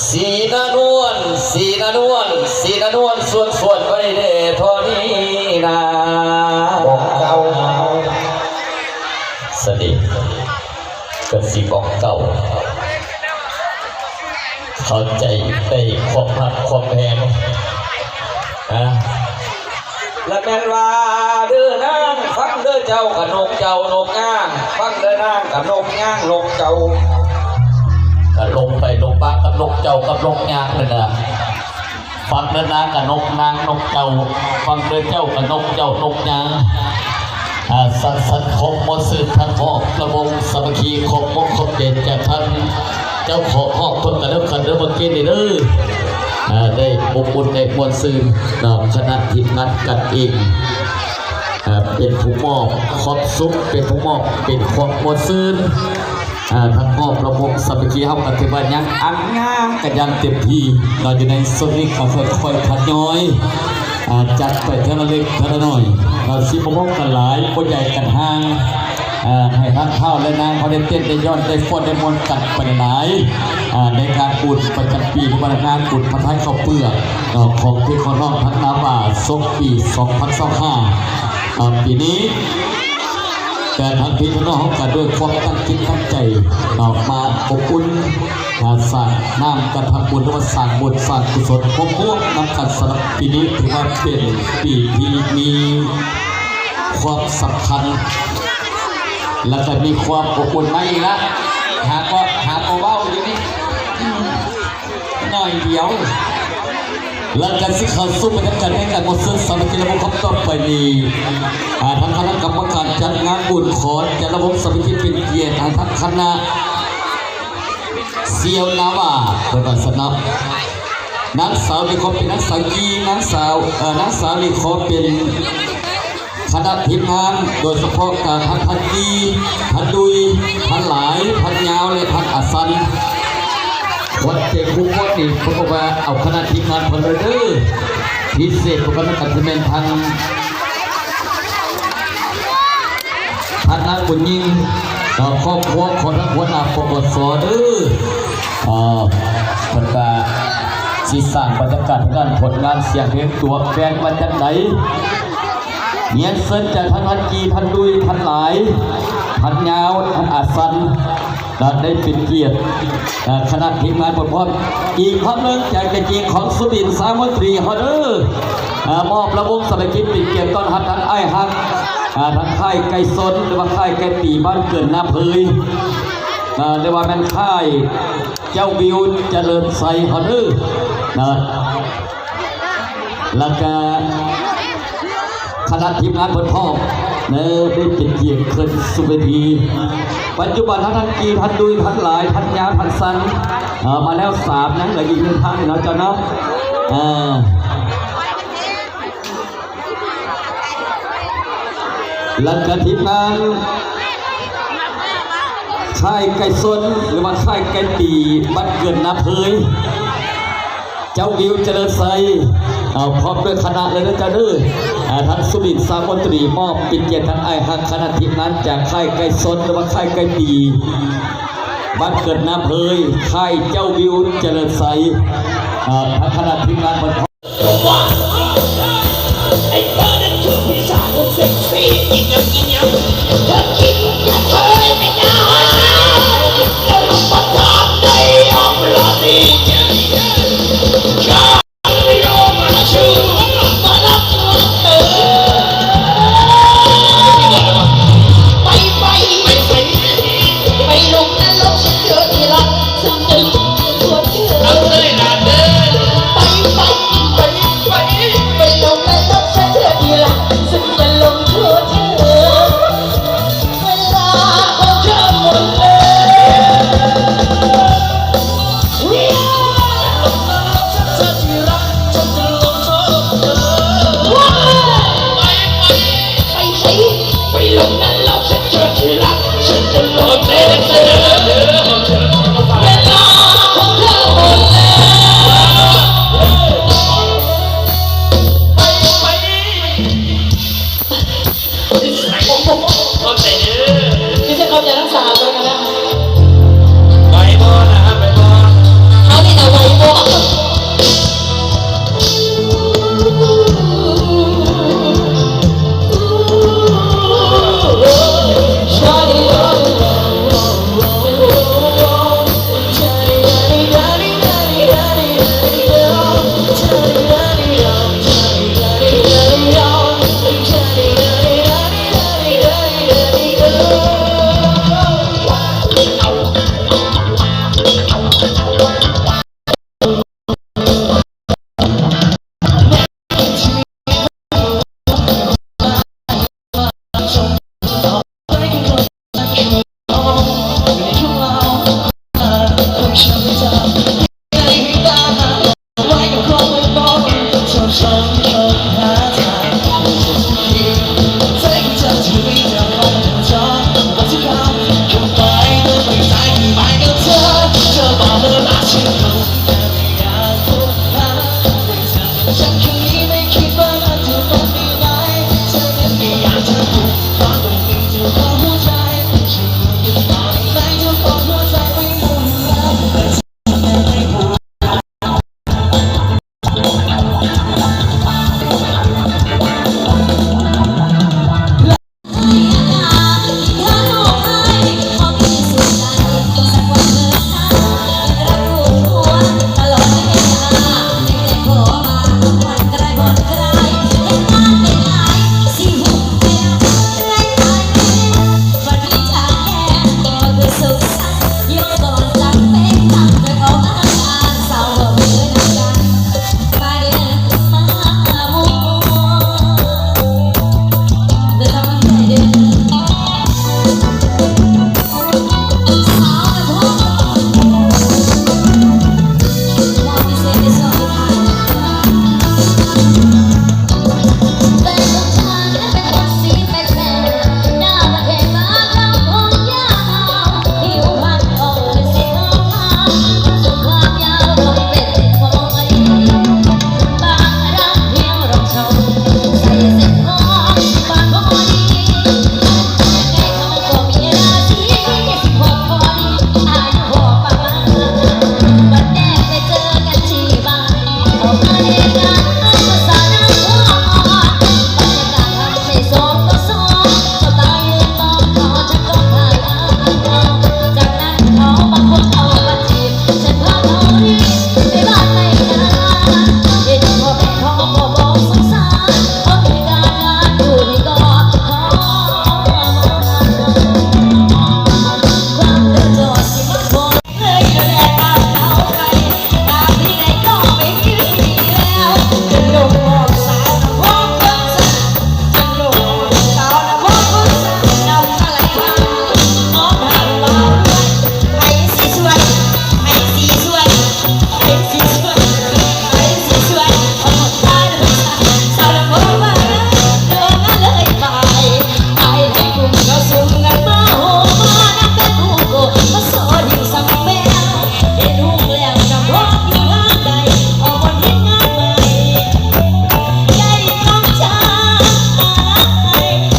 สีนานวลสีนานวลสีนานวลส่วนไว้เด้ทอนี้นะบอกเก่าสนิทกับสีบอกเก่าเข้าใจได้ความหักความแพงและแม่นว่าเด้อนางฟังเด้อเจ้ากับนกเจ้านกย่างฟังเด้อนางกับนกย่างนกเจ้าก็ลงไปลงบ้ากับนกเจ้ากับนกย่างเลยนะฟังเด้อนางกับนกนางนกเจ้าฟังเด้อเจ้ากับนกเจ้านกย่างสันคมมดสื่อท่านพ่อกระวงสมัคคีคมมงคมเด่นจากท่านเจ้าขอหอกคนกันแล้วกันเด้อเมื่อกี้นี่เด้อได้อบอุ่นในมวลสื่อคณะทีมงานกันเองเป็นผู้มอบครอบซุปเป็นผู้มอบเป็นความมวลสื่อทั้งมอบระบบสมัคคีเข้ากันที่บ้านยังอันง่ากันยังเต็มที่เราอยู่ในโซนนี้เขาค่อยๆขัดย้อยจัดไปเท่าเล็กเท่าน้อยเราซิบมองกันหลายคนใหญ่กันห่างให้ทั้งเข้าและนางเขาได้เต้นได้ย้อนได้ฟ้อนได้มวนกันไปหลายในการปูดประจำปีในวันงานปูดพระท้ายข้าวเปลือกของที่เขาน้องทั้งน้ำว่าศกปี2025ปีนี้แต่ทั้งพี่ทั้งน้องกันด้วยความตั้งคิดตั้งใจออกมาอบอุ่นสร้างน้ำกันทำบุญและสร้างบุญสร้างกุศลพวกน้ำกันสำหรับปีนี้ถือว่าเป็นปีที่มีความสำคัญและก็มีความอบอุ่นไม่ละหากว่าอยู่นี่หน่อยเดียวแล้วกันสิเขาสู้ไปทั้งกันให้กันหมดสิ้นสมัครระบบครบต่อไปนี้ทางคณะกรรมการจัดงานบุญขอจัดระบบสมัครเป็นเกียรติทางคณะเซียวนาวาประกาศนับนางสาวลีขอเป็นนางสาวกีนางสาวลีขอเป็นคณะทีมงานโดยเฉพาะการทันกีทันดุยทันหลายทันยาวและทันอัสันวันเจ้าผู้คนนี่เขาบอกว่าเอาคณะทีมงานพลเรือนพิเศษประกันกันที่เป็นทางนางบุญยิงครอบครัวคนทั้งหัวหน้าปปสมันก็สีสันบรรยากาศงานผลงานเสียงเพลงตัวแฟนวันจันทร์ไหนเงียนเซินจากทันกีทันดุยทันหลายทันยาวทันอาสันได้เป็นเกียรติคณะทีมงานบทพรอีกครั้งหนึ่งจากเกียรติของสุบินสามนตรีฮอเดอร์มอบระบบสมัครกิจเป็นเกียรติต้อนรับทั้งไอ้ฮักทั้งค่ายไก่สนหรือว่าค่ายไก่ปีบ้านเกิดนาเพยเรียกว่าเป็นค่ายเจ้าวิวเจริญไซฮอเดอร์แล้วก็คณะทีมงานบทพ่อได้เป็นเกียรติขึ้นสุเวทีปัจจุบันทันกีทันดุยทันหลายทันยาทันสันมาแล้ว3นั้นเหลืออีก1ท่านเนาะเจ้าเนาะหลังจากทีมงานค่ายไก่ซนหรือว่าค่ายไก่ปีบ้านเกิดนาเพยเจ้าวิวเจริญไซพร้อมด้วยคณะเลยนะจ๊ะเด้อท่านสุบินสามนตรีมอบปิดเกียรติทั้งไอ้ฮักคณะทีมงานจากค่ายไก่ซนหรือว่าค่ายไก่ปีบ้านเกิดนาเพยค่ายเจ้าวิวเจริญไซทั้งคณะทีมงานบนไอ้เบิร์ดคือผู้ชายคนเซ็กซี่กินยังเธอกินยังเคยไม่ได้แล้วมาทำในห้องรอดี สุขความยาวลงเป็ดคอยบางรักเพียงรองเท้าใส่เส้นทองบางพอดีไงเขาก็มีราศี16พอดีอายุพอประมาณวันแรกไปเจอกันที่บ้านออกมาเล่นกันเอาภาษาหน้าพ่อบรรยากาศทำให้สองต่อสองเจ้าตายืนมองขอฉันก็ถ่ายเอาจากนั้นเขาบางคนเอามาจีบฉันพาเขารีบไปบ้านไม่นานเห็นพ่อแม่เขาก็บอกสงสารเขามีการงานอยู่นี่ก็ขอความเดือดร้อนที่มันบอกเลยแลกเอาเขาไปตามที่ไหนก็ไม่มีแล้วจะลงออกสาวนะพบคนสักจะลงออกสาวนะพบคนสักนำอะไรมาน้องทำมาด้วยไอ้สีสวยไอ้สีสวยไอ้สีสวยไอ้สีสวยออกตาดูสาวนะพบว่าเรื่องอะไรไปไอ้ที่กลุ่มก็สุ่มกันมาโหมานับแต่ผู้โกมาสอนอยู่สักแมวเห็นลูกแล้วจะพบอยู่ทางใดออกวันเห็นงานใหม่ใจต้องใจ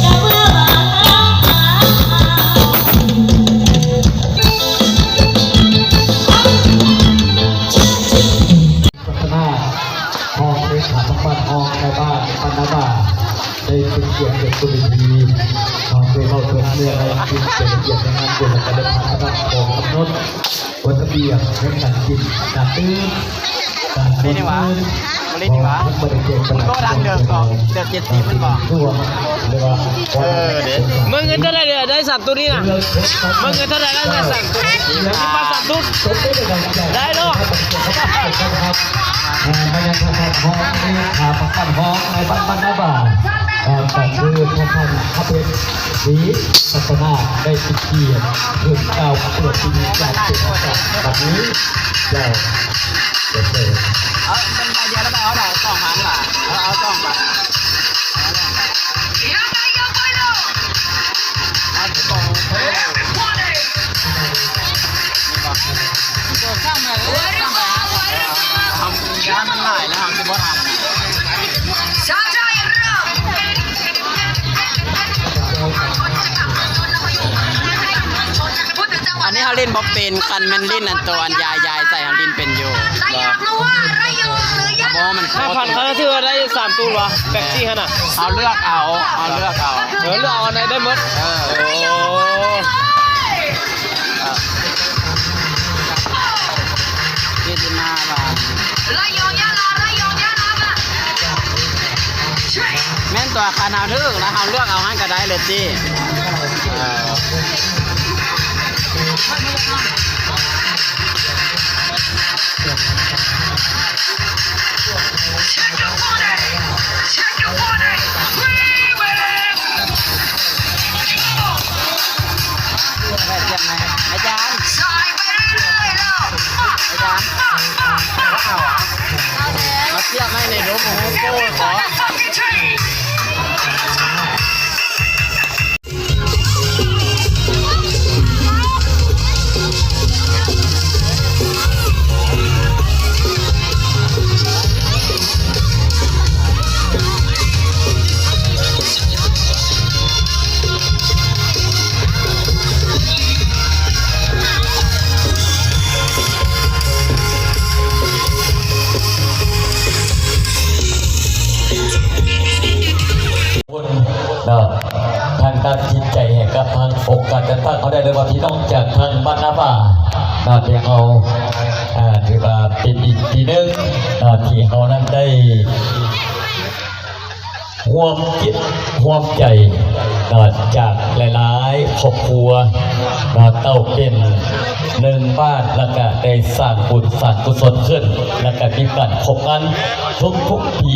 จะเมื่อมาพัฒนาห้องเลขาธิการห้องในบ้านปนนาได้เป็นเกียรติเด็กตัวดีห้องเป็นเราเกิดเมื่อไรกินเป็นเกียรติในงานบุญและการเดินทางระดับของกำหนดวันระเบียบในการกินการตื้อการเดินทางของบริเวณก็ดังเดิมก่อนเดิม70มันบอกทั่วเรียกว่ามึงเงินเท่าไรได้สัตว์ตัวนี้นะมึงเงินเท่าไรได้สัตว์ตัวนี้มีปลาสัตว์ตุ๊ดได้เนาะ บรรยากาศห้องนี้ขาประกันห้องในบ้านนาบ่าแต่คือท่านพระเพชรศรีพัฒนาได้ติดเกียรติเพื่อก้าวเพื่อที่จะเป็นโอกาสแบบนี้เราเด็ด เอาเป็นใบเดียวแล้วไปเอาดอกสองพันบาทเอาสองบาททำยามันหลายแล้วทำจะบ่ทำอันนี้เขาเล่นบ๊อบเป็นกันแมนลินอันตัวอันยายใส่เขาลินเป็นอยู่เหรอเพราะมัน5,000เขาถือว่าได้3ตัววะแบกซี่ฮะน่ะเอาเลือกเอาเลือกเอาอันไหนได้หมดโอ้25 บาทแม่นตัวคานาทึกแล้วเขาเลือกเอาให้ก็ได้เลยจีอาจารย์มาเทียบให้ในรูปของโก้ขอทางการจิตใจแห่งกับทางโอกาสจะตั้งเขาได้เลยว่าพี่น้องจากทางบ้านนาบ่าเพียงเอาถือว่าเป็นอีกทีนึงที่เขานั้นได้ห่วงจิตห่วงใจจากหลายๆครอบครัวเต้าเป็นหนึ่งบ้านแล้วก็ได้สร้างบุญสร้างกุศลขึ้นแล้วก็มีการพบกันทุกปี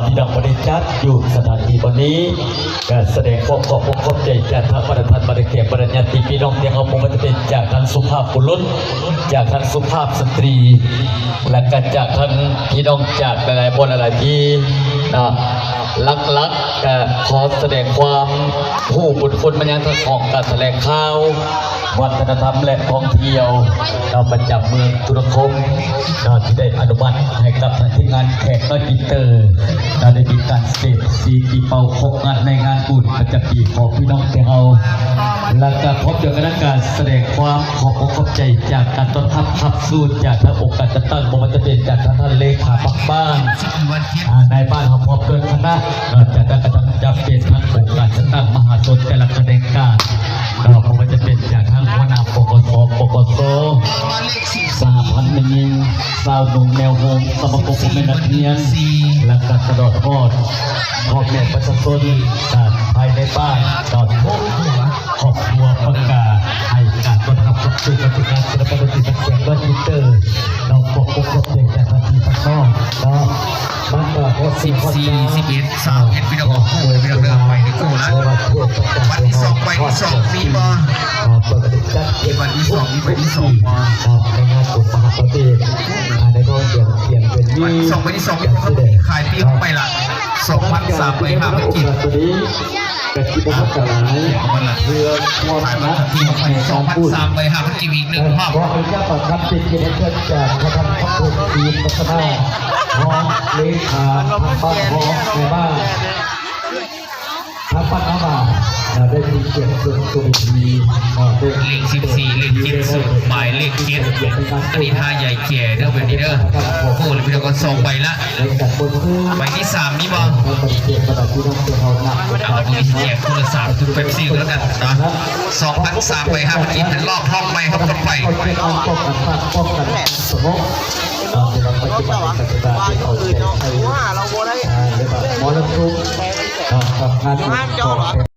พี่น้องบริจาคอยู่สถานที่วันนี้ก็แสดงความขอบคุณความใจจากทางบรรดาบรรดาเกียรติบรรดาญาติพี่น้องที่เขาคงจะเป็นจากทางสุภาพบุรุษจากทางสุภาพสตรีและก็จากทางพี่น้องจากหลายๆคนหลายๆที่ลักขอแสดงความผู้บุญคุณมายังทางของการแถลงข่าว วัฒนธรรมและท่องเที่ยวเราประจำเมืองตุรคมที่ได้อนุมัติให้กับทางทีมงานแขกน้อยอินเตอร์ได้มีการเสพซีกีเป่าครบงานในงานบุญประจำปีของพี่น้องแกเอาและการพบเจอกันการแสดงความขอบคุณใจจากการต้อนรับขับสู้จากทางองค์การจัดตั้งมันจะเป็นจากท่านเลขาปักบ้านในบ้านของพบเกินคณะจากการกระทำจะเป็นทางองค์การจัดตั้งมหาชนแต่ละคะแนนการเราคงจะเป็นจากทางหัวหน้าปกสสหพันธ์มิงสาวหนุ่มแนวโฮมสมาคมเป็นนักเรียนและการตลอดทอดพ่อแม่ประชาชนภายในบ้านตอนพบครอบครัวประกาศให้การต้อนรับกับสื่อการติดตามและปฏิบัติเสียงด้วยทวิตเตอร์เราปกป้องเสียงจากทันทีทันนอกเราบ้านก็14 11 31พี่น้องของคู่พี่น้องเริ่มไปในคู่แล้ววันที่2ไปที่2มีบ่วันที่2มีไปที่2 ในงานสุดมหาประเทศในท้องเปลี่ยนเป็นวันที่2ไปที่2มีคนขายปีเข้าไปละ2,300ไป5ไปกินกระชิบกระไหลเรือความรักที่ไป2,300ไป5ไปกินอีก1ห้องขออนุญาตประทับติดเกิดจากคณะพัฒนาทีมพัฒนาพร้อมเลขาทางบ้านพร้อมในบ้านทางบ้านมาได้มีเกียรติตัวดีเลข14เลข70หมายเลข7อันนี้ท่าใหญ่แก่เด้อแบบนี้เด้อโอ้พี่น้องก็2ใบละใบที่3มีบ่เอาไปแจกโทรศัพท์ทุกเป๊ปซี่แล้วกันนะ2,300ไป5ไปกินเป็นรอบห้องไปห้องไปสมมติเราปัจจุบันปัจจุบันที่เขาใช้หมอลำซุปกับงานของ